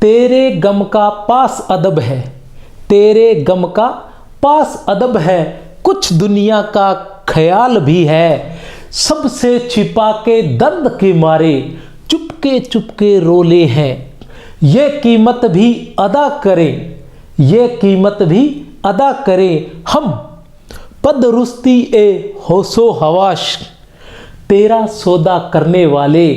तेरे गम का पास अदब है, तेरे गम का पास अदब है, कुछ दुनिया का ख्याल भी है, सबसे छिपा के दर्द के मारे चुपके चुपके रोले हैं, ये कीमत भी अदा करें, ये कीमत भी अदा करें हम, पदरुस्ती ए होशो हवाश, तेरा सौदा करने वाले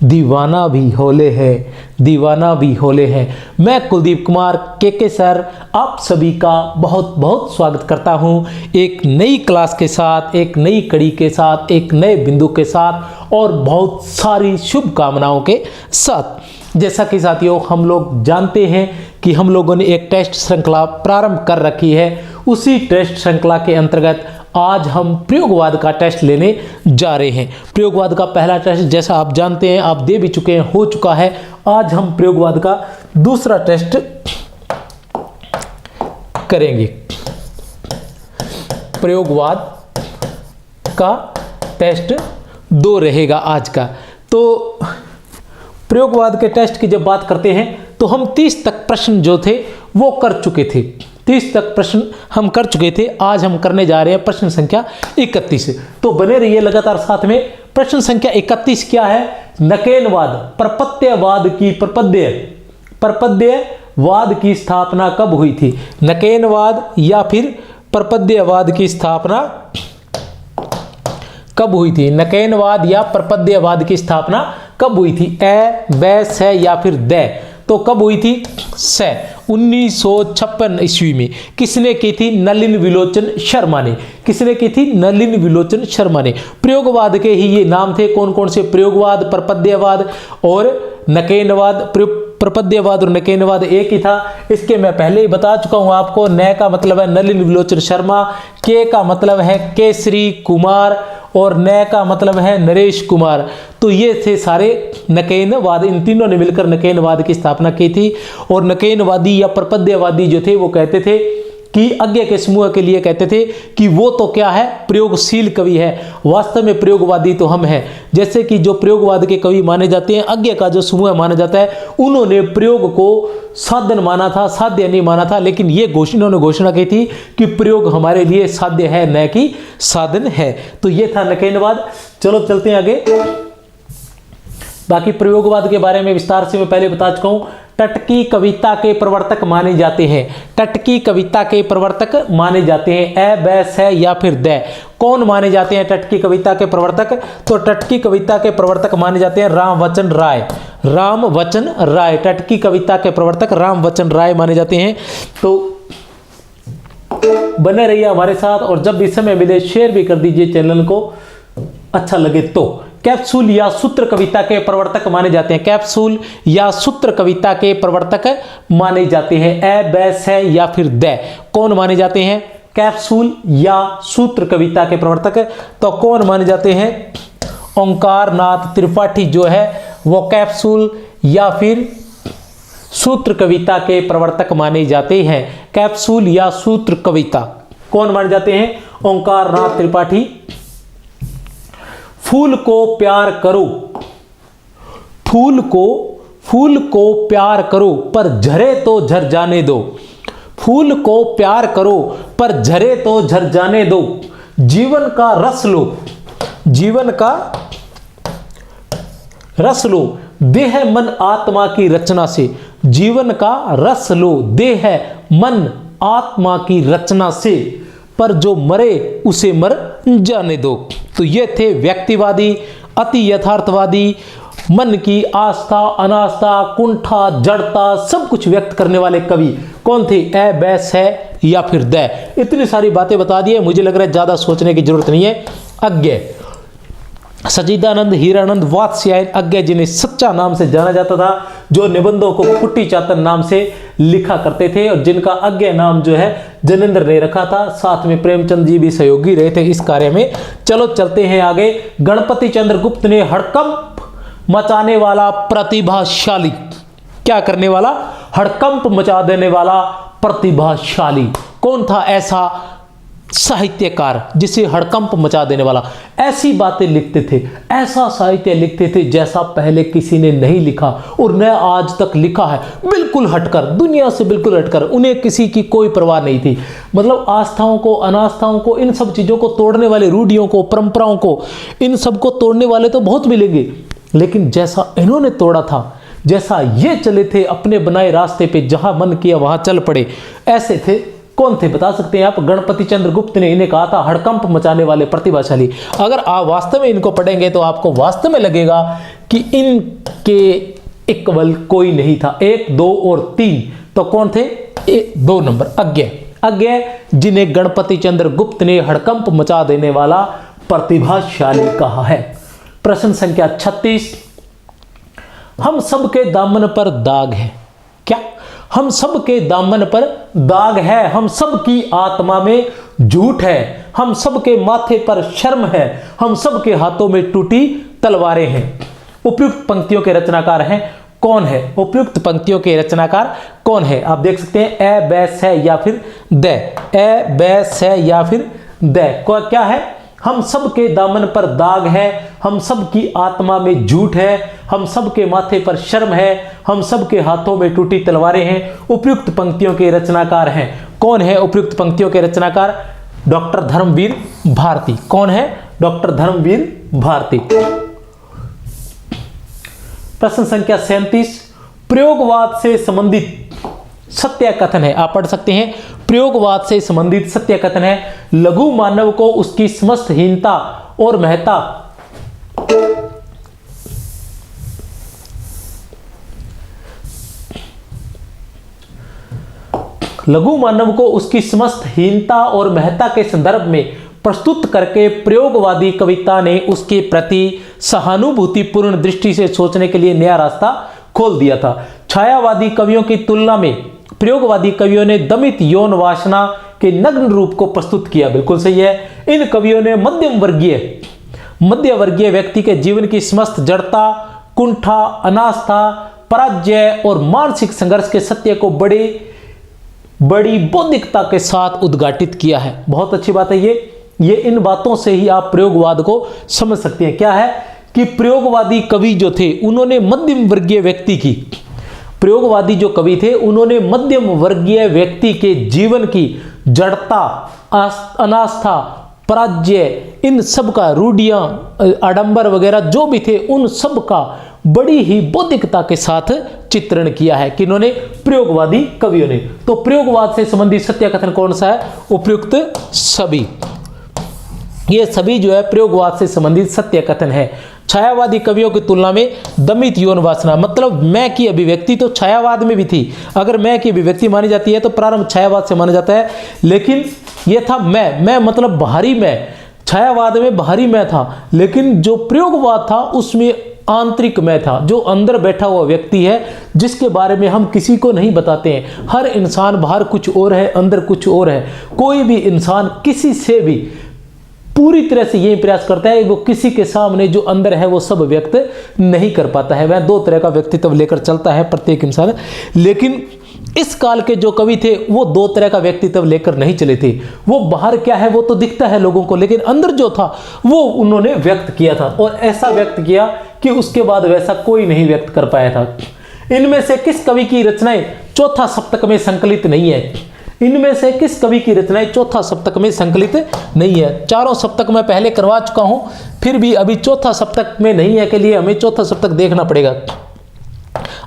दीवाना भी होले हैं, दीवाना भी होले हैं। मैं कुलदीप कुमार के सर आप सभी का बहुत बहुत स्वागत करता हूं एक नई क्लास के साथ, एक नई कड़ी के साथ, एक नए बिंदु के साथ और बहुत सारी शुभकामनाओं के साथ। जैसा कि साथियों हम लोग जानते हैं कि हम लोगों ने एक टेस्ट श्रृंखला प्रारंभ कर रखी है, उसी टेस्ट श्रृंखला के अंतर्गत आज हम प्रयोगवाद का टेस्ट लेने जा रहे हैं। प्रयोगवाद का पहला टेस्ट जैसा आप जानते हैं, आप दे भी चुके हैं, हो चुका है। आज हम प्रयोगवाद का दूसरा टेस्ट करेंगे। प्रयोगवाद का टेस्ट 2 रहेगा आज का। तो प्रयोगवाद के टेस्ट की जब बात करते हैं तो हम 30 तक प्रश्न जो थे वो कर चुके थे, 30 तक प्रश्न हम कर चुके थे। आज हम करने जा रहे हैं प्रश्न संख्या 31। तो बने रहिए लगातार साथ में। प्रश्न संख्या 31 क्या है? नकेनवाद, प्रपत्यवाद की प्रपद्यवाद की स्थापना कब हुई थी? नकेनवाद या फिर प्रपद्यवाद की स्थापना कब हुई थी? नकेनवाद या प्रपद्यवाद की स्थापना कब हुई थी? ए, बै, से या फिर दे? तो कब हुई थी? से 1956 ईस्वी में। किसने की थी? नलिन विलोचन शर्मा ने। किसने की थी? नलिन विलोचन शर्मा ने। प्रयोगवाद के ही ये नाम थे। कौन कौन से? प्रयोगवाद, प्रपद्यवाद और नकेनवाद। प्रपद्यवाद और नकेनवाद एक ही था। इसके मैं पहले ही बता चुका हूं आपको। न का मतलब है नलिन विलोचन शर्मा, के का मतलब है केसरी कुमार और न का मतलब है नरेश कुमार। तो ये थे सारे नकेनवाद। इन तीनों ने मिलकर नकेनवाद की स्थापना की थी। और नकेनवादी या प्रपद्यवादी जो थे वो कहते थे कि अज्ञ के समूह के लिए कहते थे कि वो तो क्या है? प्रयोगशील कवि है। वास्तव में प्रयोगवादी तो हम हैं। जैसे कि जो प्रयोगवाद के कवि माने जाते हैं, अज्ञ का जो समूह माना जाता है, उन्होंने प्रयोग को साधन माना था, साध्य नहीं माना था। लेकिन ये इन्होंने घोषणा की थी कि प्रयोग हमारे लिए साध्य है, न कि साधन है। तो ये था नकेनवाद। चलो चलते हैं आगे। बाकी प्रयोगवाद के बारे में विस्तार से मैं पहले बता चुका हूं। टटकी कविता के प्रवर्तक माने जाते हैं। टटकी कविता के प्रवर्तक माने जाते हैं। ए, बै, से या फिर दे? कौन माने जाते हैं टटकी कविता के प्रवर्तक? तो टटकी कविता के प्रवर्तक माने जाते हैं रामवचन राय। रामवचन राय टटकी कविता के प्रवर्तक रामवचन राय माने जाते हैं। तो बने रहिए हमारे साथ और जब भी समय मिले शेयर भी कर दीजिए चैनल को, अच्छा लगे तो। कैप्सूल या सूत्र कविता के प्रवर्तक माने जाते हैं। कैप्सूल या सूत्र कविता के प्रवर्तक माने जाते हैं। ए, बै, से या फिर दे? कौन माने जाते हैं? कैप्सूल या सूत्र कविता के प्रवर्तक। तो कौन माने जाते हैं? ओंकार नाथ त्रिपाठी जो है वो कैप्सूल या फिर सूत्र कविता के प्रवर्तक माने जाते हैं। कैप्सूल या सूत्र कविता कौन माने जाते हैं? ओंकार नाथ त्रिपाठी। फूल को प्यार करो, फूल को प्यार करो पर झरे तो झर जाने दो। फूल को प्यार करो पर झरे तो झर जाने दो। जीवन का रस लो, जीवन का रस लो, देह मन आत्मा की रचना से। जीवन का रस लो, देह मन आत्मा की रचना से, पर जो मरे उसे मर जाने दो। तो ये थे व्यक्तिवादी, अति यथार्थवादी, मन की आस्था अनास्था कुंठा जड़ता सब कुछ व्यक्त करने वाले कवि कौन थे? ए, बै, से या फिर दे? इतनी सारी बातें बता दी है, मुझे लग रहा है ज्यादा सोचने की जरूरत नहीं है। अज्ञ सच्चिदानंद हीरानंद वात्स्यायन अज्ञ जिन्हें सच्चा नाम से जाना जाता था, जो निबंधों को कुट्टी चातन नाम से लिखा करते थे और जिनका अज्ञ नाम जो है जनेंद्र ने रखा था। साथ में प्रेमचंद जी भी सहयोगी रहे थे इस कार्य में। चलो चलते हैं आगे। गणपति चंद्र गुप्त ने हड़कंप मचाने वाला प्रतिभाशाली, क्या करने वाला? हड़कंप मचा देने वाला प्रतिभाशाली कौन था? ऐसा साहित्यकार, जिसे हड़कंप मचा देने वाला, ऐसी बातें लिखते थे, ऐसा साहित्य लिखते थे जैसा पहले किसी ने नहीं लिखा और न आज तक लिखा है, बिल्कुल हटकर, दुनिया से बिल्कुल हटकर। उन्हें किसी की कोई परवाह नहीं थी। मतलब आस्थाओं को, अनास्थाओं को, इन सब चीज़ों को तोड़ने वाले, रूढ़ियों को, परंपराओं को, इन सब को तोड़ने वाले तो बहुत मिलेंगे, लेकिन जैसा इन्होंने तोड़ा था, जैसा ये चले थे अपने बनाए रास्ते पे, जहां मन किया वहां चल पड़े, ऐसे थे। कौन थे बता सकते हैं आप? गणपति चंद्र गुप्त ने इन्हें कहा था हड़कंप मचाने वाले प्रतिभाशाली। अगर आप वास्तव में इनको पढ़ेंगे तो आपको वास्तव में लगेगा कि इनके इक्वल कोई नहीं था। 1, 2 और 3 तो कौन थे? 2 नंबर अज्ञेय, जिन्हें गणपति चंद्र गुप्त ने हड़कंप मचा देने वाला प्रतिभाशाली कहा है। प्रश्न संख्या 36, हम सबके दामन पर दाग है। क्या? हम सबके दामन पर दाग है, हम सबकी आत्मा में झूठ है, हम सबके माथे पर शर्म है, हम सबके हाथों में टूटी तलवारें हैं। उपयुक्त पंक्तियों के रचनाकार हैं कौन है? उपयुक्त पंक्तियों के रचनाकार कौन है? आप देख सकते हैं ए बैस है या फिर द, ए बैस है या फिर द। क्या है? हम सबके दामन पर दाग है, हम सबकी आत्मा में झूठ है, हम सबके माथे पर शर्म है, हम सबके हाथों में टूटी तलवारें हैं। उपयुक्त पंक्तियों के रचनाकार हैं कौन है? उपयुक्त पंक्तियों के रचनाकार डॉक्टर धर्मवीर भारती। कौन है? डॉक्टर धर्मवीर भारती। प्रश्न संख्या 37, प्रयोगवाद से संबंधित सत्य कथन है। आप पढ़ सकते हैं, प्रयोगवाद से संबंधित सत्य कथन है, लघु मानव को उसकी समस्त हीनता और महत्ता लघु मानव को उसकी समस्त हीनता और महत्ता के संदर्भ में प्रस्तुत करके प्रयोगवादी कविता ने उसके प्रति सहानुभूतिपूर्ण दृष्टि से सोचने के लिए नया रास्ता खोल दिया था। छायावादी कवियों की तुलना में प्रयोगवादी कवियों ने दमित यौन वासना के नग्न रूप को प्रस्तुत किया। बिल्कुल सही है। इन कवियों ने मध्य वर्गीय व्यक्ति के जीवन की समस्त जड़ता, कुंठा, अनास्था, पराजय और मानसिक संघर्ष के सत्य को बड़ी बौद्धिकता के साथ उद्घाटित किया है। बहुत अच्छी बात है ये इन बातों से ही आप प्रयोगवाद को समझ सकते हैं। क्या है कि प्रयोगवादी कवि जो थे उन्होंने मध्यम वर्गीय व्यक्ति की, प्रयोगवादी जो कवि थे उन्होंने मध्यम वर्गीय व्यक्ति के जीवन की जड़ता, अनास्था, पराजय, इन सब का, रूढ़ियां, आडंबर वगैरह जो भी थे, उन सब का बड़ी ही बौद्धिकता के साथ चित्रण किया है। किन्होंने? प्रयोगवादी कवियों ने। तो प्रयोगवाद से संबंधित सत्य कथन कौन सा है? उपयुक्त सभी। ये सभी जो है प्रयोगवाद से संबंधित सत्य कथन है। छायावादी कवियों की तुलना में दमित यौन वासना, मतलब मैं की अभिव्यक्ति तो छायावाद में भी थी। अगर मैं की अभिव्यक्ति मानी जाती है तो प्रारंभ छायावाद से माना जाता है, लेकिन यह था मैं मतलब बाहरी मैं। छायावाद में बाहरी मैं था, लेकिन जो प्रयोगवाद था उसमें आंतरिक मैं था, जो अंदर बैठा हुआ व्यक्ति है जिसके बारे में हम किसी को नहीं बताते हैं। हर इंसान बाहर कुछ और है, अंदर कुछ और है। कोई भी इंसान किसी से भी पूरी तरह से यही प्रयास करता है वो किसी के सामने जो अंदर है वो सब व्यक्त नहीं कर पाता है। वह 2 तरह का व्यक्तित्व लेकर चलता है प्रत्येक इंसान। लेकिन इस काल के जो कवि थे वो 2 तरह का व्यक्तित्व लेकर नहीं चले थे। वो बाहर क्या है वो तो दिखता है लोगों को, लेकिन अंदर जो था वो उन्होंने व्यक्त किया था, और ऐसा व्यक्त किया कि उसके बाद वैसा कोई नहीं व्यक्त कर पाया था। इनमें से किस कवि की रचनाएं चौथा सप्तक में संकलित नहीं है? इनमें से किस कवि की रचनाएं चौथा सप्तक में संकलित नहीं है? चारों सप्तक मैं पहले करवा चुका हूं, फिर भी अभी चौथा सप्तक में नहीं है के लिए हमें चौथा सप्तक देखना पड़ेगा।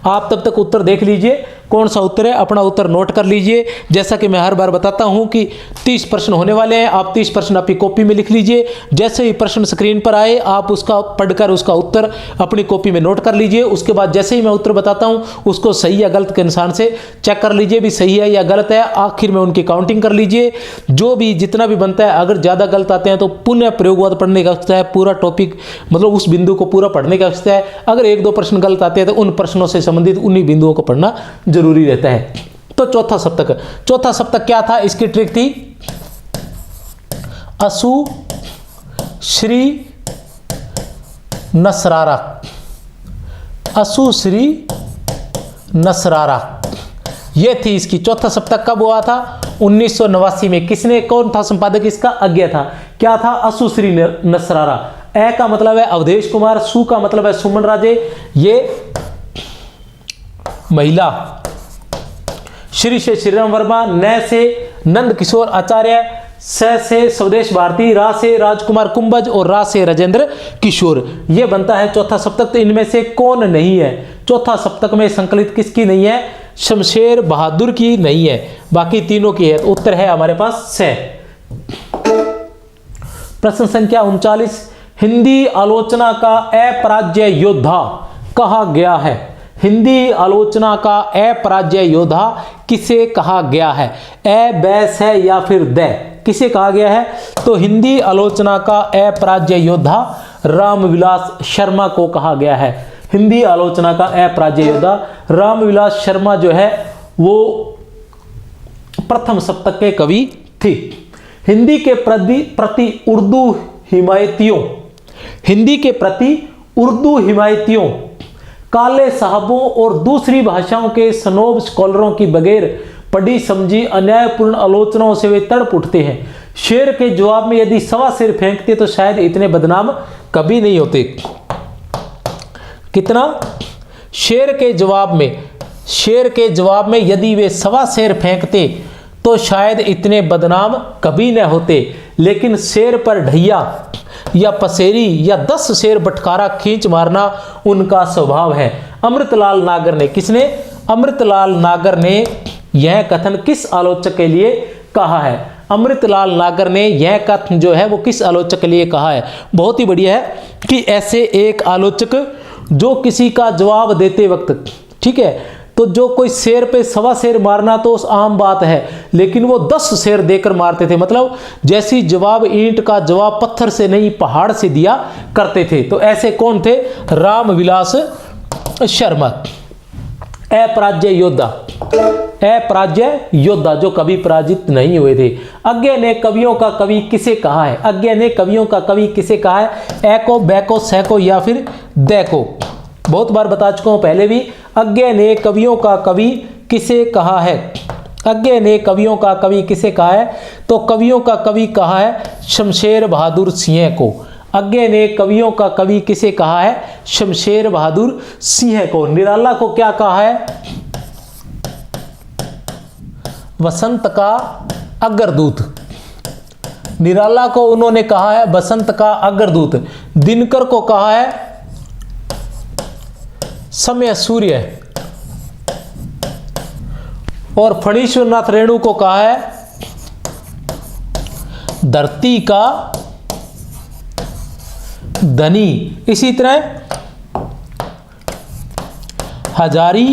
आप तब तक उत्तर देख लीजिए कौन सा उत्तर है, अपना उत्तर नोट कर लीजिए। जैसा कि मैं हर बार बताता हूं कि 30 प्रश्न होने वाले हैं, आप 30 प्रश्न अपनी कॉपी में लिख लीजिए। जैसे ही प्रश्न स्क्रीन पर आए आप उसका पढ़कर उसका उत्तर अपनी कॉपी में नोट कर लीजिए। उसके बाद जैसे ही मैं उत्तर बताता हूं उसको सही या गलत के अनुसार से चेक कर लीजिए भी सही है या गलत है। आखिर में उनकी काउंटिंग कर लीजिए, जो भी जितना भी बनता है। अगर ज़्यादा गलत आते हैं तो पुनः प्रयोगवाद पढ़ने का आवश्यकता है, पूरा टॉपिक मतलब उस बिंदु को पूरा पढ़ने का आवश्यकता है। अगर 1-2 प्रश्न गलत आते हैं तो उन प्रश्नों से संबंधित उन्हीं बिंदुओं को पढ़ना जरूरी रहता है। तो चौथा सप्तक क्या था? इसकी ट्रिक थी असु श्री नसरारा। असु श्री नसरारा ये थी इसकी। चौथा सप्तक कब हुआ था? 1989 में। किसने, कौन था संपादक इसका? अज्ञा था। क्या था? असुश्री नसरारा। ए का मतलब है अवधेश कुमार, सु का मतलब है सुमन राजे, ये महिला, श्री से श्रीराम वर्मा, न से नंद किशोर आचार्य, स से स्वदेश भारती, रा से राजकुमार कुंभज और रा से राजेंद्र किशोर। ये बनता है चौथा सप्तक। तो इनमें से कौन नहीं है चौथा सप्तक में संकलित? किसकी नहीं है? शमशेर बहादुर की नहीं है, बाकी तीनों की है। तो उत्तर है हमारे पास से। प्रश्न संख्या 39, हिंदी आलोचना का अपराज्य योद्धा कहा गया है? हिंदी आलोचना का अपराज्य योद्धा किसे कहा गया है? ए, बैस है या फिर द? किसे कहा गया है? तो हिंदी आलोचना का अपराज्य योद्धा रामविलास शर्मा को कहा गया है। हिंदी आलोचना का अपराज्य योद्धा रामविलास शर्मा जो है वो प्रथम सप्तक के कवि थे। हिंदी के प्रति उर्दू हिमायतियों, हिंदी के प्रति उर्दू हिमायतियों, काले साहबों और दूसरी भाषाओं के स्नोब स्कॉलरों की बगैर पढ़ी समझी अन्यायपूर्ण आलोचनाओं से वे तड़प उठते हैं। शेर के जवाब में यदि सवा शेर फेंकते तो शायद इतने बदनाम कभी नहीं होते। कितना? शेर के जवाब में यदि वे सवा शेर फेंकते तो शायद इतने बदनाम कभी न होते। लेकिन शेर पर ढैया या पसेरी या 10 शेर बटकारा खींच मारना उनका स्वभाव है। अमृतलाल नागर ने, किसने? अमृतलाल नागर ने यह कथन किस आलोचक के लिए कहा है? अमृतलाल नागर ने यह कथन जो है वो किस आलोचक के लिए कहा है? बहुत ही बढ़िया है कि ऐसे एक आलोचक जो किसी का जवाब देते वक्त, ठीक है, तो जो कोई शेर पे सवा शेर मारना तो आम बात है, लेकिन वो 10 शेर देकर मारते थे। मतलब जैसी जवाब ईंट का जवाब पत्थर से नहीं पहाड़ से दिया करते थे। तो ऐसे कौन थे? रामविलास शर्मा। अपराज्य योद्धा, अपराज्य योद्धा जो कभी पराजित नहीं हुए थे। अज्ञा ने कवियों का कवि किसे कहा है? अज्ञा ने कवियों का कवि किसे कहा है? ए को, बै को, से को या फिर द को? बहुत बार बता चुका हूं पहले भी। अज्ञा ने कवियों का कवि किसे कहा है? अज्ञा ने कवियों का कवि किसे कहा है? तो कवियों का कवि कहा है शमशेर बहादुर सिंह को। अज्ञा ने कवियों का कवि किसे कहा है? शमशेर बहादुर सिंह को। निराला को क्या कहा है? वसंत का अग्रदूत। निराला को उन्होंने कहा है बसंत का अग्रदूत। दिनकर को कहा है समय सूर्य, और फणीश्वरनाथ रेणु को कहा है धरती का धनी। इसी तरह हजारी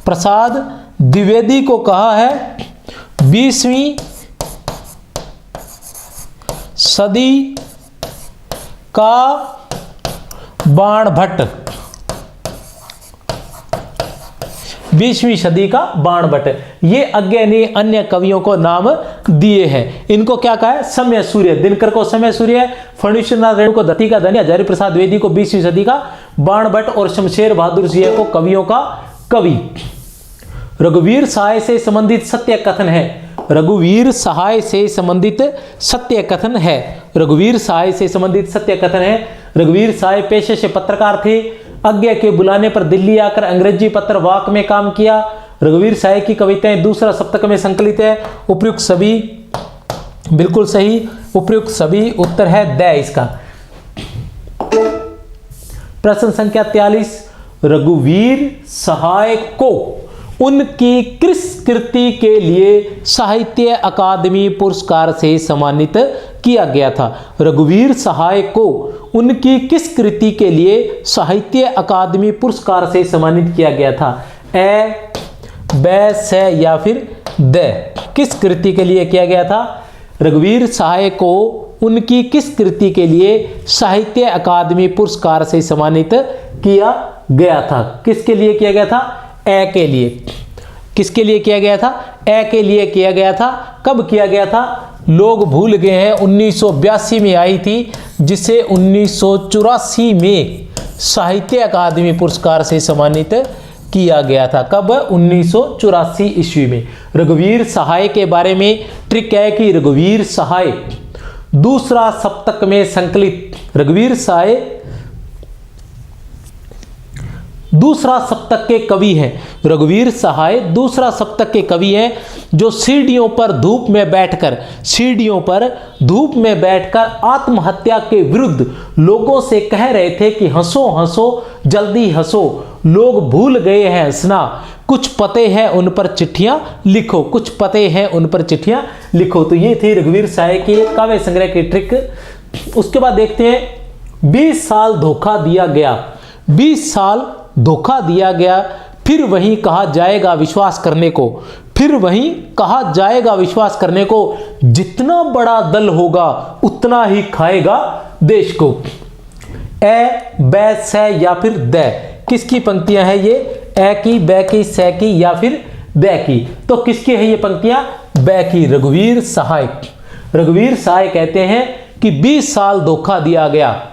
प्रसाद द्विवेदी को कहा है 20वीं सदी का बाणभट्ट। 20वीं सदी का बाणभट्ट। ये अज्ञा ने अन्य कवियों को नाम दिए हैं। इनको क्या कहा है? समय सूर्य। दिनकर को समय सूर्य, फणीश्वरनाथ रेणु को धरती का धनी, हजारी प्रसाद द्विवेदी को 20वीं सदी का बाणभट्ट और शमशेर बहादुर सिंह को कवियों का कवि। रघुवीर सहाय से संबंधित सत्य कथन है। रघुवीर सहाय से संबंधित सत्य कथन है। रघुवीर सहाय से संबंधित सत्य कथन है। रघुवीर सहाय पेशे से पत्रकार थे। अज्ञा के बुलाने पर दिल्ली आकर अंग्रेजी पत्र वाक में काम किया। रघुवीर सहाय की कविताएं दूसरा सप्तक में संकलित है। उपयुक्त सभी, बिल्कुल सही, उपयुक्त सभी। उत्तर है द इसका। प्रश्न संख्या 43, रघुवीर सहाय को उनकी किस कृति के लिए साहित्य अकादमी पुरस्कार से सम्मानित किया गया था? रघुवीर सहाय को उनकी किस कृति के लिए साहित्य अकादमी पुरस्कार से सम्मानित किया गया था? ए, बै, से या फिर द? किस कृति के लिए किया गया था? रघुवीर सहाय को उनकी किस कृति के लिए साहित्य अकादमी पुरस्कार से सम्मानित किया गया था? किसके लिए किया गया था? ए के लिए। किसके लिए किया गया था? ए के लिए किया गया था। कब किया गया था? लोग भूल गए हैं, 1982 में आई थी, जिसे 1984 में साहित्य अकादमी पुरस्कार से सम्मानित किया गया था। कब? 1984 ईस्वी में। रघुवीर सहाय के बारे में ट्रिक है कि रघुवीर सहाय दूसरा सप्तक में संकलित, रघुवीर सहाय दूसरा सप्तक के कवि हैं। रघुवीर सहाय दूसरा सप्तक के कवि हैं जो सीढ़ियों पर धूप में बैठकर आत्महत्या के विरुद्ध लोगों से कह रहे थे कि हंसो हंसो जल्दी हंसो, लोग भूल गए हैं हंसना, कुछ पते हैं उन पर चिट्ठियां लिखो, कुछ पते हैं उन पर चिट्ठियां लिखो। तो ये थी रघुवीर सहाय के काव्य संग्रह की ट्रिक। उसके बाद देखते हैं 20 साल धोखा दिया गया। 20 साल धोखा दिया गया, फिर वहीं कहा जाएगा विश्वास करने को, फिर वहीं कहा जाएगा विश्वास करने को, जितना बड़ा दल होगा उतना ही खाएगा देश को। ए, बै, से या फिर दै, किसकी पंक्तियां हैं ये? ए की, बै की, से की या फिर दै की? तो किसकी है ये पंक्तियां? बै की, रघुवीर सहाय। रघुवीर सहाय कहते हैं कि 20 साल धोखा दिया गया,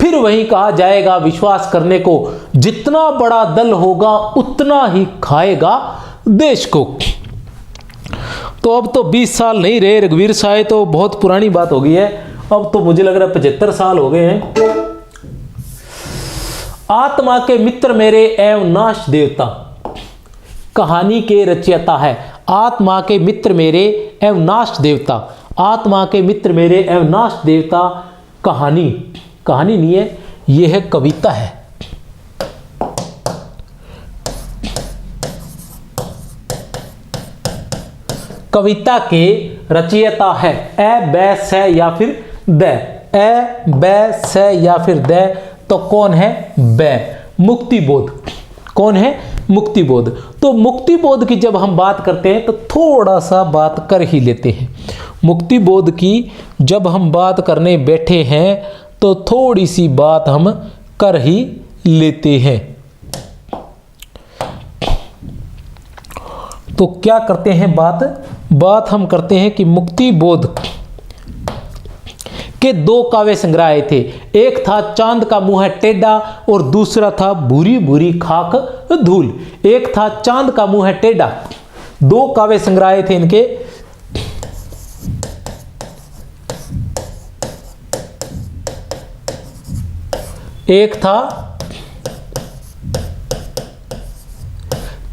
फिर वहीं कहा जाएगा विश्वास करने को, जितना बड़ा दल होगा उतना ही खाएगा देश को। तो अब तो 20 साल नहीं रहे रघुवीर सहाय, तो बहुत पुरानी बात हो गई है। अब तो मुझे लग रहा है 75 साल हो गए हैं। आत्मा के मित्र मेरे एवं नाश देवता कहानी के रचयिता है। आत्मा के मित्र मेरे एवं नाश देवता, आत्मा के मित्र मेरे एवं नाश देवता कहानी नहीं है, यह है कविता है। कविता के रचयिता है। ए, बै, से या फिर दै। ए, बै, से या फिर दै, तो कौन है? बै। मुक्तिबोध। कौन है? मुक्तिबोध। तो मुक्तिबोध की जब हम बात करते हैं तो थोड़ा सा बात कर ही लेते हैं। मुक्तिबोध की जब हम बात करने बैठे हैं तो थोड़ी सी बात हम कर ही लेते हैं। तो क्या करते हैं? बात हम करते हैं कि मुक्तिबोध के 2 काव्य संग्रह आए थे। एक था चांद का मुंह है टेढ़ा और दूसरा था भूरी भूरी खाक धूल। एक था चांद का मुंह है टेढ़ा, 2 काव्य संग्रह आए थे इनके। एक था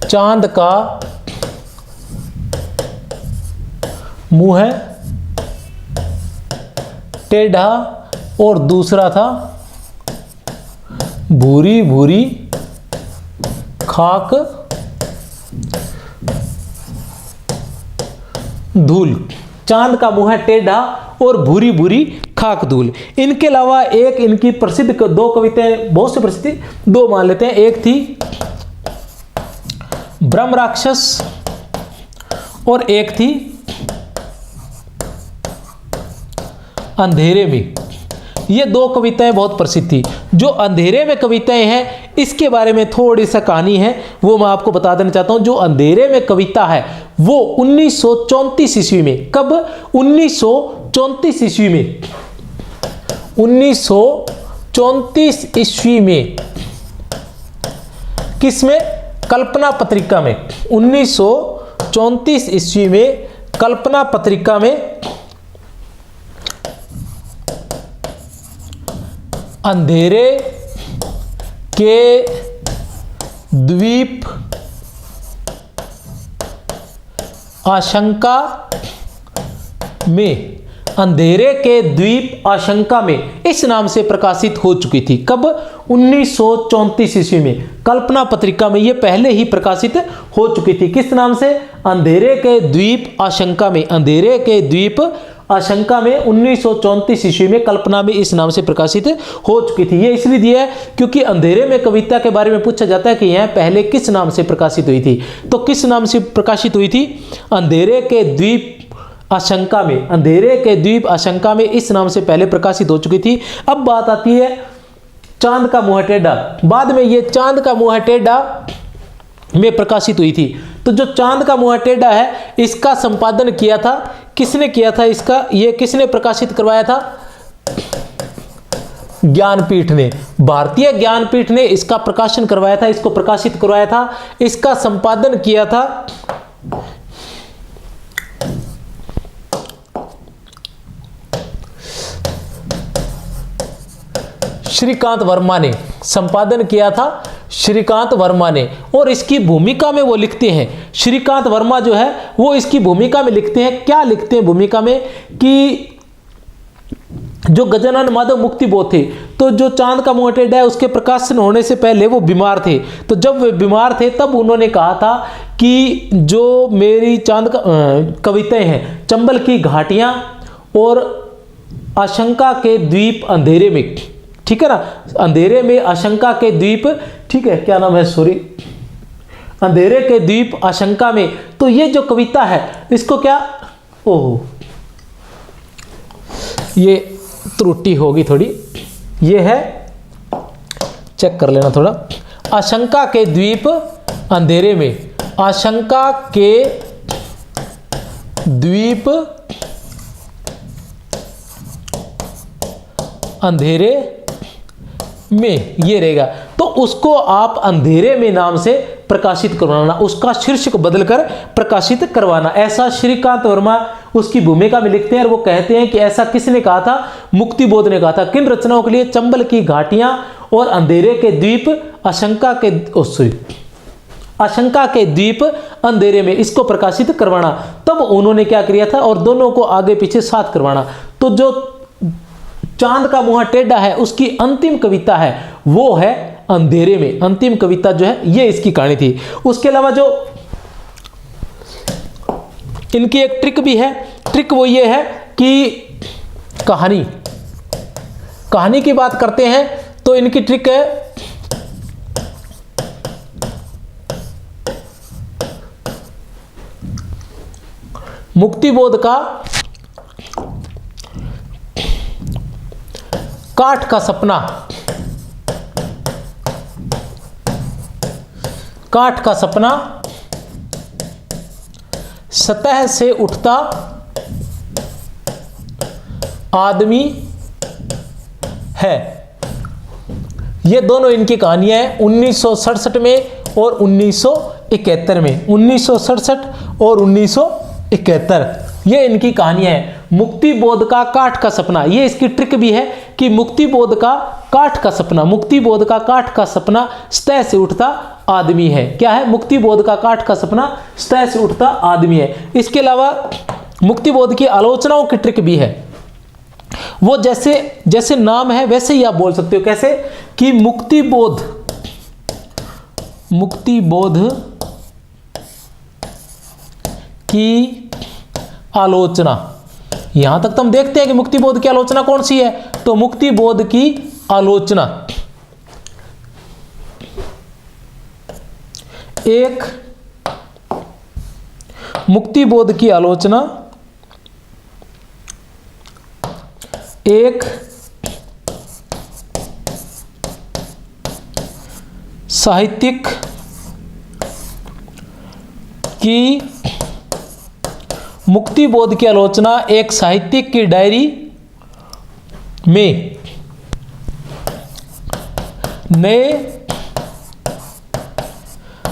चांद का मुंह है टेढ़ा और दूसरा था भूरी भूरी खाक धूल। चांद का मुंह है टेढ़ा और भूरी भूरी खाक धूल। इनके अलावा एक इनकी प्रसिद्ध 2 कविताएं, बहुत सी प्रसिद्ध 2 मान लेते हैं। एक थी ब्रह्म राक्षस और एक थी अंधेरे में। ये 2 कविताएं बहुत प्रसिद्ध थी। जो अंधेरे में कविताएं हैं इसके बारे में थोड़ी सा कहानी है, वो मैं आपको बता देना चाहता हूं। जो अंधेरे में कविता है वो 1934 ईस्वी में। कब? 1934 ईस्वी में। 1934 ईस्वी में किसमें? कल्पना पत्रिका में। 1934 ईस्वी में कल्पना पत्रिका में अंधेरे के द्वीप आशंका में, अंधेरे के द्वीप आशंका में इस नाम से प्रकाशित हो चुकी थी। कब? 1934 ईस्वी में कल्पना पत्रिका में ये पहले ही प्रकाशित हो चुकी थी। किस नाम से? अंधेरे के द्वीप आशंका में। अंधेरे के द्वीप आशंका में 1934 ईस्वी में कल्पना में इस नाम से प्रकाशित हो चुकी थी। ये इसलिए दिया है क्योंकि अंधेरे में कविता के बारे में पूछा जाता है कि यह पहले किस नाम से प्रकाशित हुई थी। तो किस नाम से प्रकाशित हुई थी? अंधेरे के द्वीप आशंका में। अंधेरे के द्वीप आशंका में इस नाम से पहले प्रकाशित हो चुकी थी। अब बात आती है चांद का मुंह टेढ़ा। बाद में ये चांद का मुंह टेढ़ा में प्रकाशित हुई थी। तो जो चांद का मुंह टेढ़ा है इसका संपादन किया था, किसने किया था इसका? ये किसने प्रकाशित करवाया था? ज्ञानपीठ ने, भारतीय ज्ञानपीठ ने इसका प्रकाशन करवाया था, इसको प्रकाशित करवाया था, इसका संपादन किया था श्रीकांत वर्मा ने, संपादन किया था श्रीकांत वर्मा ने। और इसकी भूमिका में वो लिखते हैं, श्रीकांत वर्मा जो है वो इसकी भूमिका में लिखते हैं, क्या लिखते हैं भूमिका में, कि जो गजानन माधव मुक्तिबोध थे, तो जो चांद का मुंह टेढ़ा है उसके प्रकाशन होने से पहले वो बीमार थे। तो जब वे बीमार थे तब उन्होंने कहा था कि जो मेरी चांद का कविताएं हैं, चंबल की घाटियां और आशंका के द्वीप अंधेरे में, ठीक है ना, अंधेरे में आशंका के द्वीप, ठीक है, क्या नाम है, सॉरी, अंधेरे के द्वीप आशंका में। तो ये जो कविता है इसको क्या, ओह ये त्रुटि होगी थोड़ी, ये है, चेक कर लेना थोड़ा, आशंका के द्वीप अंधेरे में, आशंका के द्वीप अंधेरे में, ये रहेगा। तो उसको आप अंधेरे में नाम से प्रकाशित करवाना, उसका शीर्षक बदलकर प्रकाशित करवाना, ऐसा श्रीकांत वर्मा उसकी भूमिका में लिखते हैं। और वो कहते हैं कि ऐसा किसने कहा था, मुक्तिबोध ने कहा था। किन रचनाओं के लिए, चंबल की घाटियां और अंधेरे के द्वीप आशंका के, आशंका के द्वीप अंधेरे में, इसको प्रकाशित करवाना। तब उन्होंने क्या किया था, और दोनों को आगे पीछे साथ करवाना। तो जो चांद का मुंह टेढ़ा है उसकी अंतिम कविता है वो है अंधेरे में, अंतिम कविता जो है ये इसकी कहानी थी। उसके अलावा जो इनकी एक ट्रिक भी है, ट्रिक वो ये है कि कहानी की बात करते हैं तो इनकी ट्रिक है, मुक्तिबोध का काठ का सपना, काठ का सपना सतह से उठता आदमी है। ये दोनों इनकी कहानियां हैं 1967 में और 1971 में, 1967 और 1971, ये इनकी कहानियां हैं। मुक्तिबोध का काठ का सपना, ये इसकी ट्रिक भी है कि मुक्तिबोध का काठ का सपना, मुक्तिबोध का काठ का सपना सतह से उठता आदमी है। क्या है, मुक्तिबोध का काठ का सपना सतह से उठता आदमी है। इसके अलावा मुक्तिबोध की आलोचनाओं की ट्रिक भी है, वो जैसे जैसे नाम है वैसे ही आप बोल सकते हो। कैसे कि मुक्तिबोध, मुक्तिबोध की आलोचना, यहां तक तो हम देखते हैं कि मुक्तिबोध की आलोचना कौन सी है, तो मुक्तिबोध की आलोचना एक, मुक्तिबोध की आलोचना एक साहित्यिक की, मुक्तिबोध की आलोचना एक साहित्यिक की डायरी में नए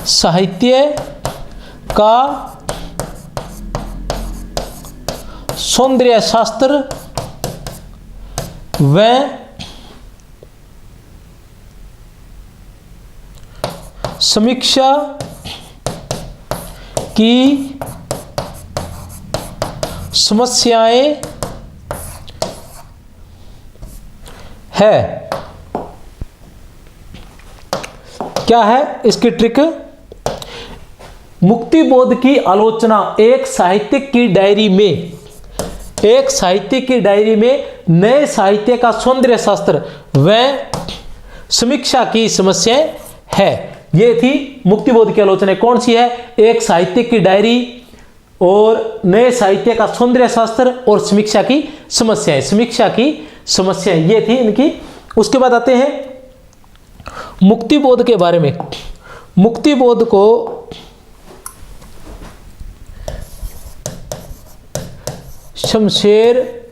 साहित्य का सौंदर्य शास्त्र व समीक्षा की समस्याएं है। क्या है इसकी ट्रिक, मुक्तिबोध की आलोचना एक साहित्यिक की डायरी में, एक साहित्यिक की डायरी में नए साहित्य का सौंदर्य शास्त्र व समीक्षा की समस्याएं है। ये थी मुक्तिबोध की आलोचना। कौन सी है, एक साहित्यिक की डायरी और नए साहित्य का सौंदर्य शास्त्र और समीक्षा की समस्याएं, समीक्षा की समस्याएं, ये थी इनकी। उसके बाद आते हैं मुक्तिबोध के बारे में। मुक्तिबोध को शमशेर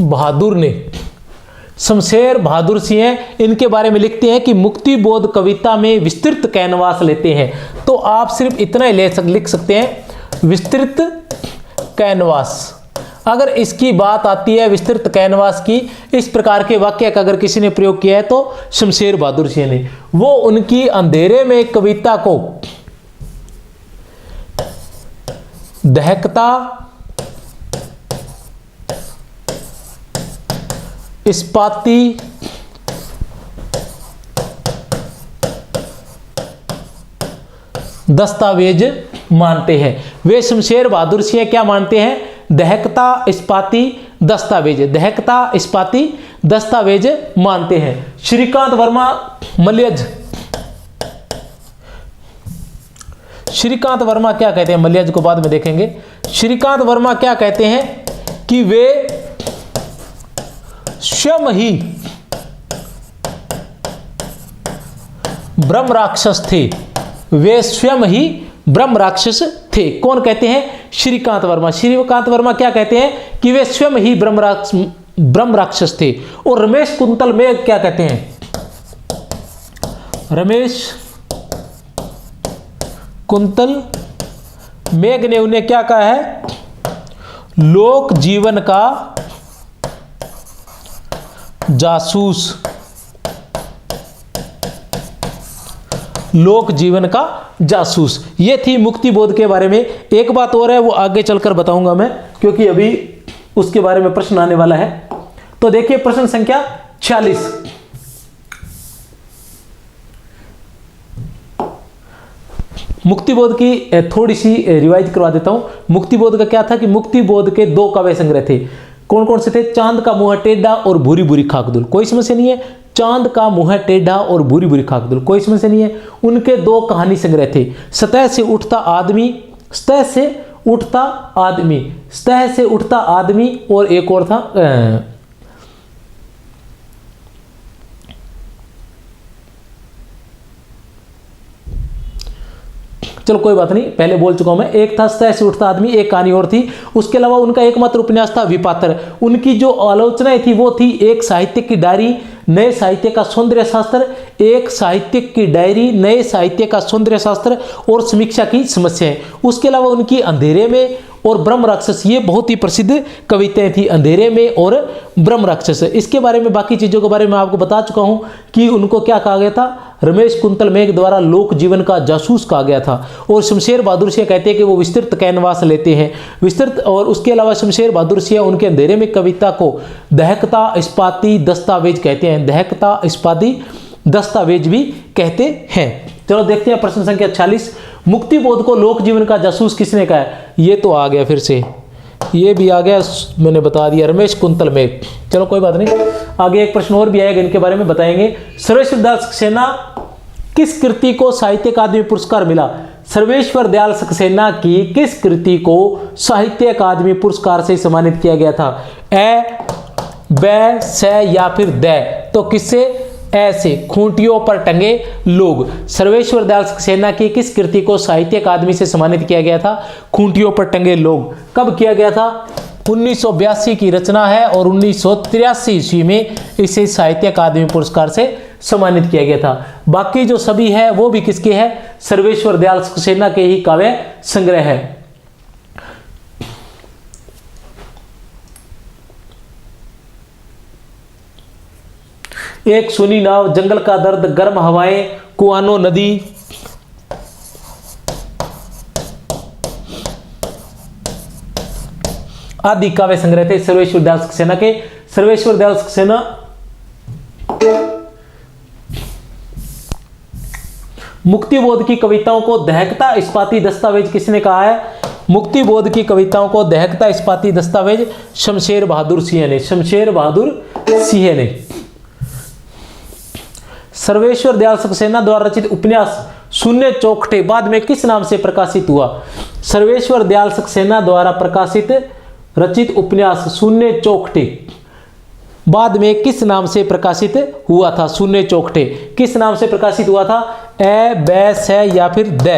बहादुर ने, शमशेर बहादुर सिंह हैं, इनके बारे में लिखते हैं कि मुक्तिबोध कविता में विस्तृत कैनवास लेते हैं। तो आप सिर्फ इतना ही लिख सकते हैं, विस्तृत कैनवास। अगर इसकी बात आती है विस्तृत कैनवास की, इस प्रकार के वाक्य का अगर किसी ने प्रयोग किया है तो शमशेर बहादुर सिंह ने। वो उनकी अंधेरे में कविता को दहकता इस्पाती दस्तावेज मानते हैं। वे शमशेर बहादुर सिंह क्या मानते हैं? दहकता इस्पाती दस्तावेज, दहकता इस्पाती दस्तावेज मानते हैं। श्रीकांत वर्मा मलयज, श्रीकांत वर्मा क्या कहते हैं? मलयज को बाद में देखेंगे। श्रीकांत वर्मा क्या कहते हैं कि वे स्वयं ही ब्रह्म राक्षस थे, वे स्वयं ही ब्रह्म राक्षस थे। कौन कहते हैं? श्रीकांत वर्मा। श्रीकांत वर्मा क्या कहते हैं कि वे स्वयं ही ब्रह्म राक्षस थे। और रमेश कुंतल मेघ क्या कहते हैं? रमेश कुंतल मेघ ने उन्हें क्या कहा है? लोक जीवन का जासूस, लोक जीवन का जासूस। ये थी मुक्तिबोध के बारे में। एक बात और है, वो आगे चलकर बताऊंगा मैं, क्योंकि अभी उसके बारे में प्रश्न आने वाला है। तो देखिए प्रश्न संख्या 46। मुक्तिबोध की थोड़ी सी रिवाइज करवा देता हूं। मुक्तिबोध का क्या था कि मुक्तिबोध के 2 काव्य संग्रह थे। कौन कौन से थे? चांद का मुंह टेढ़ा और भूरी भूरी खाकदुल। कोई समस्या नहीं है। चांद का मुंह टेढ़ा और भूरी भूरी खाकदुल, कोई समस्या नहीं है। उनके 2 कहानी संग्रह थे, सतह से उठता आदमी, सतह से उठता आदमी, सतह से उठता आदमी, और एक और था चलो कोई बात नहीं, पहले बोल चुका हूं मैं। एक था सतह से उठता आदमी, एक कहानी और थी। उसके अलावा उनका एकमात्र उपन्यास था विपात्र। उनकी जो आलोचनाएं थी वो थी एक साहित्य की डायरी, नए साहित्य का सौंदर्य शास्त्र, एक साहित्यिक की डायरी, नए साहित्य का सौंदर्य शास्त्र और समीक्षा की समस्याएं। उसके अलावा उनकी अंधेरे में और ब्रह्म राक्षस, ये बहुत ही प्रसिद्ध कविताएं थी, अंधेरे में और ब्रह्म राक्षस। इसके बारे में, बाकी चीज़ों के बारे में आपको बता चुका हूं कि उनको क्या कहा गया था? रमेश कुंतल मेघ द्वारा लोक जीवन का जासूस कहा गया था। और शमशेर बहादुर सिंह कहते हैं कि वो विस्तृत कैनवास लेते हैं, विस्तृत। और उसके अलावा शमशेर बहादुर सिंह उनके अंधेरे में कविता को दहकता इस्पाती दस्तावेज कहते हैं, दहकता इस्पाती दस्तावेज भी कहते हैं। चलो देखते हैं प्रश्न संख्या 46। मुक्तिबोध को लोक जीवन का जासूस किसने कहा है? ये तो आ गया, फिर से ये भी आ गया, मैंने बता दिया, रमेश कुंतल मेघ। चलो कोई बात नहीं, आगे एक प्रश्न और भी आएगा, इनके बारे में बताएंगे। सर्वेश्वर दयाल सक्सेना किस कृति को साहित्य अकादमी पुरस्कार मिला? सर्वेश्वर दयाल सक्सेना की किस कृति को साहित्य अकादमी पुरस्कार से सम्मानित किया गया था? ए, ब, स या फिर द? तो किससे? ऐसे खूंटियों पर टंगे लोग। सर्वेश्वर दयाल सक्सेना की किस कृति को साहित्य अकादमी से सम्मानित किया गया था? खूंटियों पर टंगे लोग। कब किया गया था? 1982 की रचना है और 1983 ईस्वी में इसे साहित्य अकादमी पुरस्कार से सम्मानित किया गया था। बाकी जो सभी है वो भी किसके है? सर्वेश्वर दयाल सक्सेना के ही काव्य संग्रह है। एक सुनी नाव, जंगल का दर्द, गर्म हवाएं, कुआनो नदी, आदि काव्य संग्रह थे सर्वेश्वर दयाल सक्सेना के। सर्वेश्वर दयाल सक्सेना मुक्तिबोध की कविताओं को दहकता इस्पाती दस्तावेज किसने कहा है? मुक्तिबोध की कविताओं को दहकता इस्पाती दस्तावेज शमशेर बहादुर सिंह ने, शमशेर बहादुर सिंह ने। सर्वेश्वर दयाल सक्सेना द्वारा रचित उपन्यास शून्य चौखटे बाद में किस नाम से प्रकाशित हुआ? सर्वेश्वर दयाल सक्सेना द्वारा प्रकाशित रचित उपन्यास शून्य चौखटे बाद में किस नाम से प्रकाशित हुआ था? शून्य चौखटे किस नाम से प्रकाशित हुआ था? ए, ब, स या फिर द?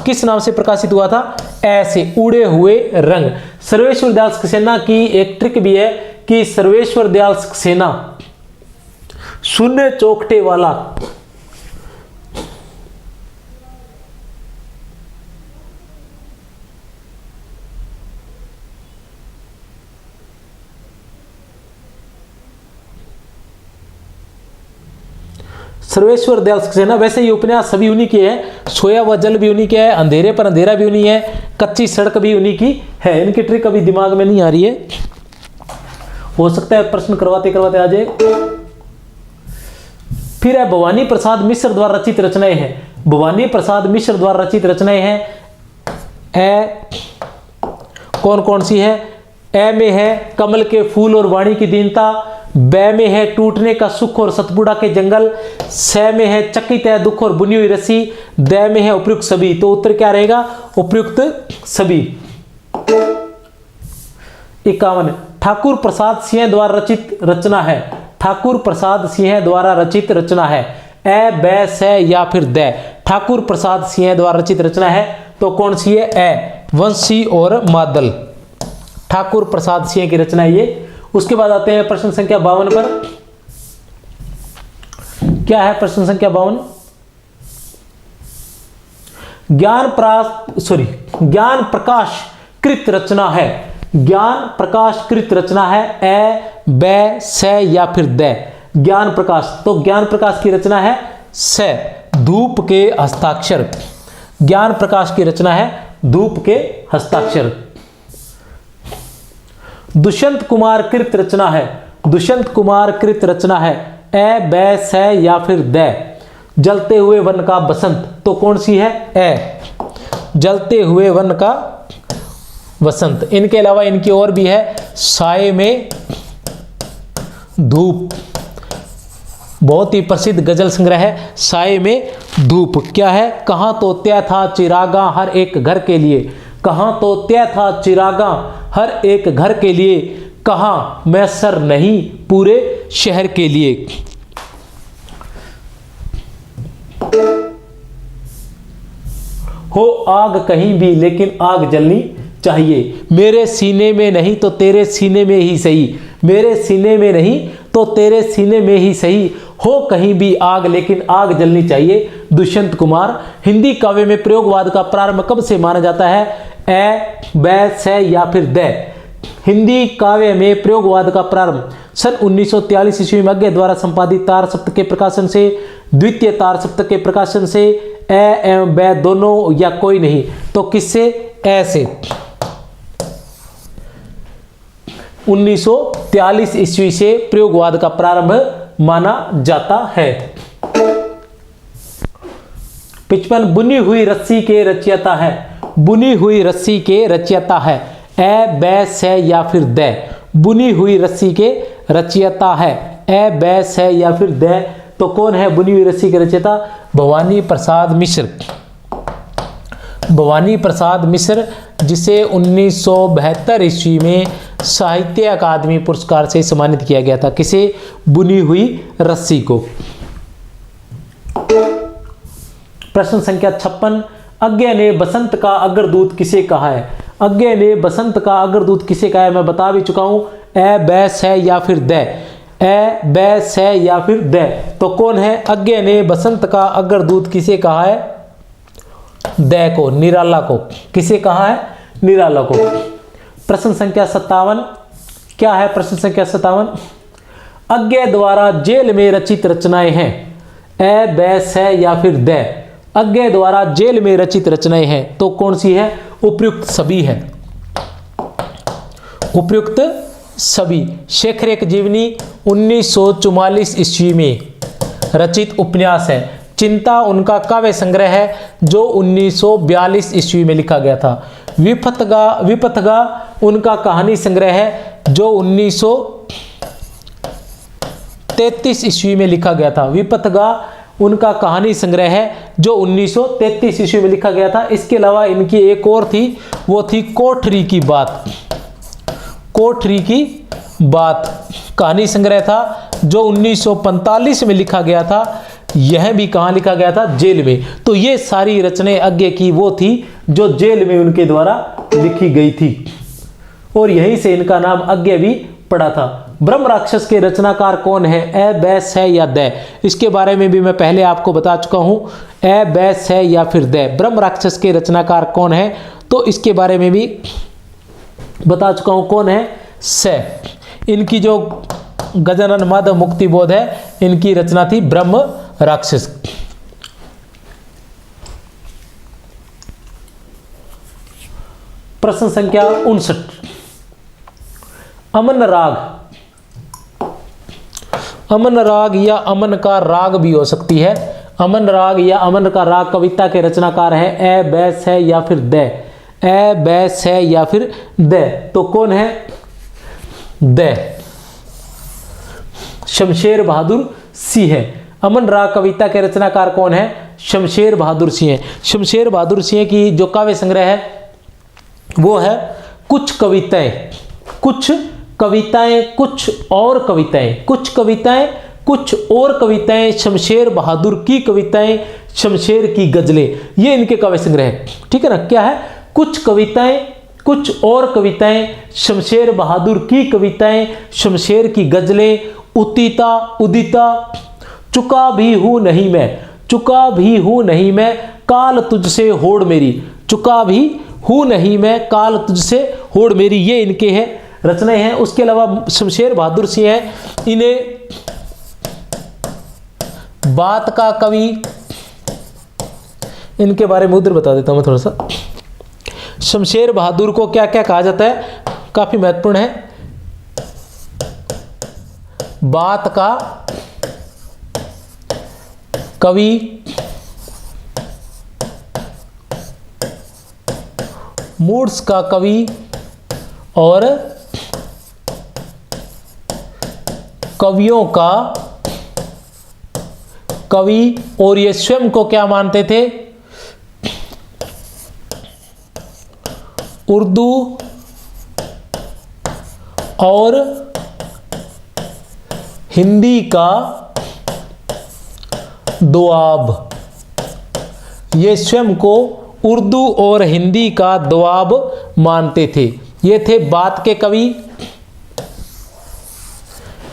किस नाम से प्रकाशित हुआ था? ऐसे उड़े हुए रंग। सर्वेश्वर दयाल सक्सेना की एक ट्रिक भी है कि सर्वेश्वर दयाल सक्सेना शून्य चौखटे वाला सर्वेश्वर दयाल सक्सेना। वैसे ये उपन्यास सभी उन्हीं के है, सोया हुआ जल भी उन्हीं के है, अंधेरे पर अंधेरा भी उन्हीं है, कच्ची सड़क भी उन्हीं की है। इनकी ट्रिक अभी दिमाग में नहीं आ रही है, हो सकता है प्रश्न करवाते करवाते आ जाए। फिर है भवानी प्रसाद मिश्र द्वारा रचित रचनाएं हैं। भवानी प्रसाद मिश्र द्वारा रचित रचनाएं हैं। ए कौन कौन सी है? ए में है कमल के फूल और वाणी की दीनता, ब में है टूटने का सुख और सतपुड़ा के जंगल, स में है चकित है दुख और बुनी हुई रस्सी, द में है उपयुक्त सभी। तो उत्तर क्या रहेगा? उपयुक्त सभी। 51 ठाकुर प्रसाद सिंह द्वारा रचित रचना है। ठाकुर प्रसाद सिंह द्वारा रचित रचना है। ए ब स या फिर द। ठाकुर प्रसाद सिंह द्वारा रचित रचना है तो कौन सी है? ए वंशी और मादल, ठाकुर प्रसाद सिंह की रचना है ये। उसके बाद आते हैं प्रश्न संख्या 52 पर। क्या है प्रश्न संख्या 52? ज्ञान प्रकाश कृत रचना है। ज्ञान प्रकाश कृत रचना है। ए ब स या फिर द। ज्ञान प्रकाश, तो ज्ञान प्रकाश की रचना है स, धूप के हस्ताक्षर। ज्ञान प्रकाश की रचना है धूप के हस्ताक्षर। दुष्यंत कुमार कृत रचना है। दुष्यंत कुमार कृत रचना है। ए ब स या फिर द। जलते हुए वन का बसंत, तो कौन सी है? ए जलते हुए वन का बसंत। इनके अलावा इनकी और भी है, साए में धूप, बहुत ही प्रसिद्ध गजल संग्रह है साए में धूप। क्या है? कहाँ तो त्या था चिरागा हर एक घर के लिए, कहाँ तो त्या था चिरागा हर एक घर के लिए, कहाँ मैं सर नहीं पूरे शहर के लिए। हो आग कहीं भी लेकिन आग जलनी चाहिए, मेरे सीने में नहीं तो तेरे सीने में ही सही, मेरे सीने में नहीं तो तेरे सीने में ही सही, हो कहीं भी आग लेकिन आग जलनी चाहिए। दुष्यंत कुमार। हिंदी काव्य में प्रयोगवाद का प्रारंभ कब से माना जाता है? ए ब स या फिर द। हिंदी काव्य में प्रयोगवाद का प्रारंभ सन 1943 ईस्वी में अज्ञे द्वारा संपादित तार सप्तक के प्रकाशन से, द्वितीय तार सप्तक के प्रकाशन से, ए एवं ब दोनों या कोई नहीं, तो किससे? ए से। 1943 ईस्वी से प्रयोगवाद का प्रारंभ माना जाता है। 55 बुनी हुई रस्सी के रचयिता है। बुनी हुई रस्सी के रचयिता है। ए ब स या फिर द। बुनी हुई रस्सी के रचयिता है। ए ब स या फिर द, तो कौन है बुनी हुई रस्सी के रचयिता? भवानी प्रसाद मिश्र। भवानी प्रसाद मिश्र, जिसे 1972 ईस्वी में साहित्य अकादमी पुरस्कार से सम्मानित किया गया था। किसे? बुनी हुई रस्सी को। प्रश्न संख्या 56 अज्ञे ने बसंत का अग्रदूत किसे कहा है? अज्ञे ने बसंत का अग्रदूत किसे कहा है? मैं बता भी चुका हूं, ए ब स या फिर द। ए ब स या फिर द, तो कौन है? अज्ञे ने बसंत का अग्रदूत किसे कहा है? द को, निराला को। किसे कहा है? निराला को। प्रश्न संख्या 57 क्या है? प्रश्न संख्या 57 अज्ञे द्वारा जेल में रचित रचनाएं हैं। ए ब स या फिर द। अज्ञे द्वारा जेल में रचित रचनाएं हैं तो कौन सी है? उपयुक्त सभी है। उपयुक्त सभी। शेखर एक जीवनी 1944 ईस्वी में रचित उपन्यास है। चिंता उनका काव्य संग्रह है जो 1942 ईस्वी में लिखा गया था। विपथगा उनका कहानी संग्रह है जो 1933 ईस्वी में लिखा गया था। विपथगा उनका कहानी संग्रह है जो 1933 ईस्वी में लिखा गया था। इसके अलावा इनकी एक और थी, वो थी कोठरी की बात। कोठरी की बात कहानी संग्रह था जो 1945 में लिखा गया था। यह भी कहाँ लिखा गया था? जेल में। तो ये सारी रचनाएं अज्ञे की वो थी जो जेल में उनके द्वारा लिखी गई थी और यहीं से इनका नाम अज्ञे भी पढ़ा था। ब्रह्म राक्षस के रचनाकार कौन है? ए, बै, से या दै? इसके बारे में भी मैं पहले आपको बता चुका हूं, ए, बै, से या फिर दै। ब्रह्म राक्षस के रचनाकार कौन है? तो इसके बारे में भी बता चुका हूं, कौन है? से। इनकी जो गजानन माधव मुक्ति बोध है, इनकी रचना थी ब्रह्म राक्षस। प्रश्न संख्या 59, अमन राग। अमन राग या अमन का राग भी हो सकती है। अमन राग या अमन का राग कविता के रचनाकार है ए, बै, से या फिर दै? ए, बै, से या फिर दै? तो कौन है? दै। शमशेर बहादुर सिंह है। अमन राग कविता के रचनाकार कौन है? शमशेर बहादुर सिंह है। शमशेर बहादुर सिंह की जो काव्य संग्रह है वो है कुछ कविताएं, कुछ कविताएं, कुछ और कविताएं, कुछ कविताएं, कुछ और कविताएं, शमशेर बहादुर की कविताएं, शमशेर की गजलें, ये इनके काव्य संग्रह है। ठीक है ना? क्या है? कुछ कविताएं, कुछ और कविताएं, शमशेर बहादुर की कविताएं, शमशेर की गजलें, उदिता उदिता, चुका भी हूं नहीं मैं, चुका भी हूं नहीं मैं, काल तुझसे होड़ मेरी, चुका भी हूं नहीं मैं, काल तुझसे होड़ मेरी, ये इनके हैं रचनाएं हैं। उसके अलावा शमशेर बहादुर सिंह है, इन्हें बात का कवि, इनके बारे में उधर बता देता हूं मैं थोड़ा सा। शमशेर बहादुर को क्या क्या कहा जाता है? काफी महत्वपूर्ण है। बात का कवि, मूड्स का कवि और कवियों का कवि। और ये स्वयं को क्या मानते थे? उर्दू और हिंदी का दोआब। ये स्वयं को उर्दू और हिंदी का दोआब मानते थे। ये थे बात के कवि,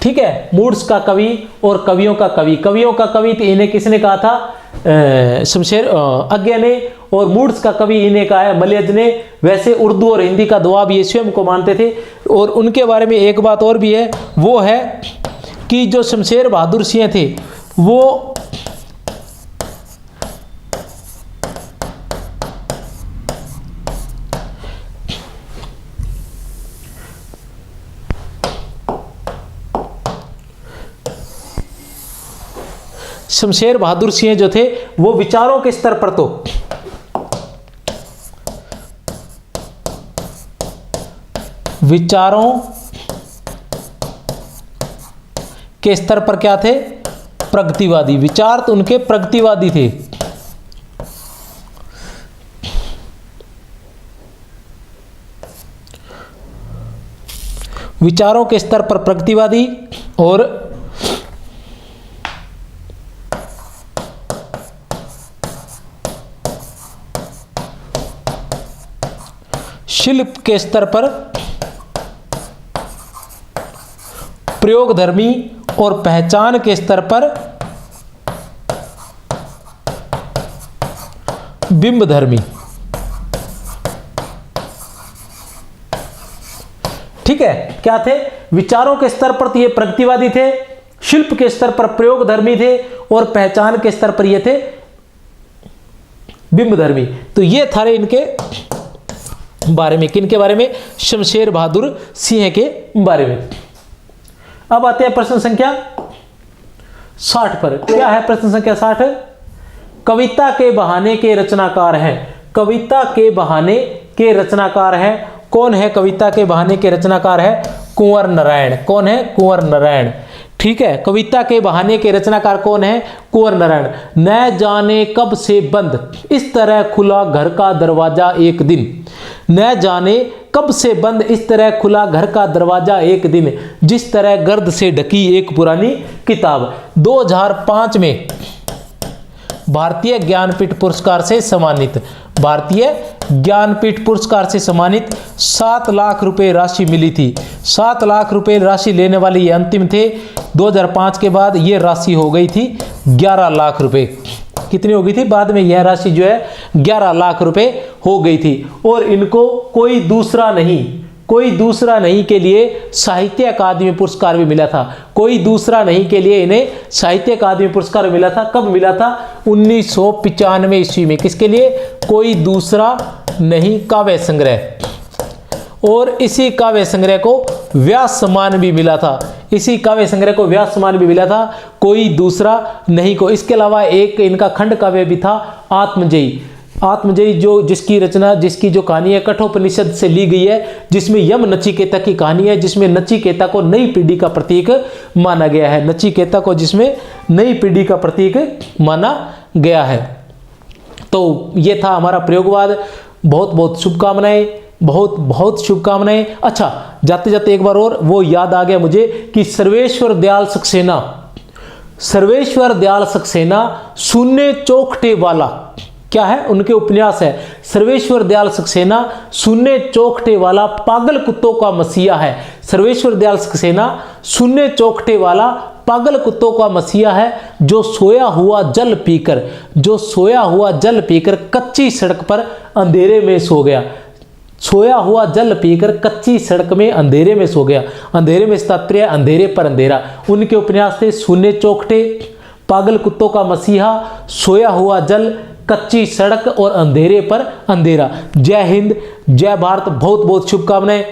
ठीक है, मूड्स का कवि और कवियों का कवि। कवियों का कवि तो इन्हें किसने कहा था? शमशेर आज्ञा ने। और मूड्स का कवि इन्हें कहा है मलयज ने। वैसे उर्दू और हिंदी का दोआब ये स्वयं को मानते थे। और उनके बारे में एक बात और भी है, वो है कि जो शमशेर बहादुर सिंह थे वो शमशेर बहादुर सिंह जो थे वो विचारों के स्तर पर, तो विचारों के स्तर पर क्या थे? प्रगतिवादी। विचार तो उनके प्रगतिवादी थे। विचारों के स्तर पर प्रगतिवादी और शिल्प के स्तर पर प्रयोगधर्मी और पहचान के स्तर पर बिंबधर्मी। ठीक है, क्या थे? विचारों के स्तर पर तो ये प्रगतिवादी थे, शिल्प के स्तर पर प्रयोगधर्मी थे और पहचान के स्तर पर ये थे बिंबधर्मी। तो ये थारे इनके बारे में। किन के बारे में? शमशेर बहादुर सिंह के बारे में। अब आते हैं प्रश्न संख्या 60 पर। क्या है प्रश्न संख्या 60? कविता के बहाने के रचनाकार हैं। कविता के बहाने के रचनाकार हैं। कौन है कविता के बहाने के रचनाकार? है कुंवर नारायण। कौन है? कुंवर नारायण। ठीक है, कविता के बहाने के रचनाकार कौन है? कुंवर नारायण। न जाने कब से बंद इस तरह खुला घर का दरवाजा एक दिन। न जाने कब से बंद इस तरह खुला घर का दरवाजा एक दिन, जिस तरह गर्द से ढकी एक पुरानी किताब। 2005 में भारतीय ज्ञानपीठ पुरस्कार से सम्मानित। भारतीय ज्ञानपीठ पुरस्कार से सम्मानित 7 लाख रुपए राशि मिली थी। 7 लाख रुपए राशि लेने वाले ये अंतिम थे। 2005 के बाद ये राशि हो गई थी 11 लाख रुपए। कितनी हो गई थी? बाद में यह राशि जो है 11 लाख रुपए हो गई थी। और इनको कोई दूसरा नहीं के लिए साहित्य अकादमी पुरस्कार भी मिला था। कोई दूसरा नहीं के लिए इन्हें साहित्य अकादमी पुरस्कार मिला था। कब मिला था? 1995 ईस्वी में। किसके लिए? कोई दूसरा नहीं काव्य संग्रह। और इसी काव्य संग्रह को व्यास सम्मान भी मिला था। इसी काव्य संग्रह को व्यास सम्मान भी मिला था, कोई दूसरा नहीं को। इसके अलावा एक इनका खंड काव्य भी था, आत्मजयी। आत्मजयी जिसकी जो कहानी है कठोपनिषद से ली गई है, जिसमें यम नचिकेता की कहानी है, जिसमें नचिकेता को नई पीढ़ी का प्रतीक माना गया है। नचिकेता को जिसमें नई पीढ़ी का प्रतीक माना गया है। तो ये था हमारा प्रयोगवाद। बहुत बहुत शुभकामनाएं, बहुत शुभकामनाएं। अच्छा, जाते जाते एक बार और वो याद आ गया मुझे कि सर्वेश्वर दयाल सक्सेना शून्य चौखटे वाला, क्या है? उनके उपन्यास है। सर्वेश्वर दयाल सक्सेना शून्य चौखटे वाला पागल कुत्तों का मसीहा है। सर्वेश्वर दयाल सक्सेना शून्य चौखटे वाला पागल कुत्तों का मसीहा है, जो सोया हुआ जल पीकर कच्ची सड़क पर अंधेरे में सो गया। सोया हुआ जल पीकर कच्ची सड़क में अंधेरे में सो गया। अंधेरे में तात्पर्य अंधेरे पर अंधेरा। उनके उपन्यास थे शून्य चौखटे, पागल कुत्तों का मसीहा, सोया हुआ जल, कच्ची सड़क और अंधेरे पर अंधेरा। जय हिंद, जय भारत। बहुत बहुत शुभकामनाएं।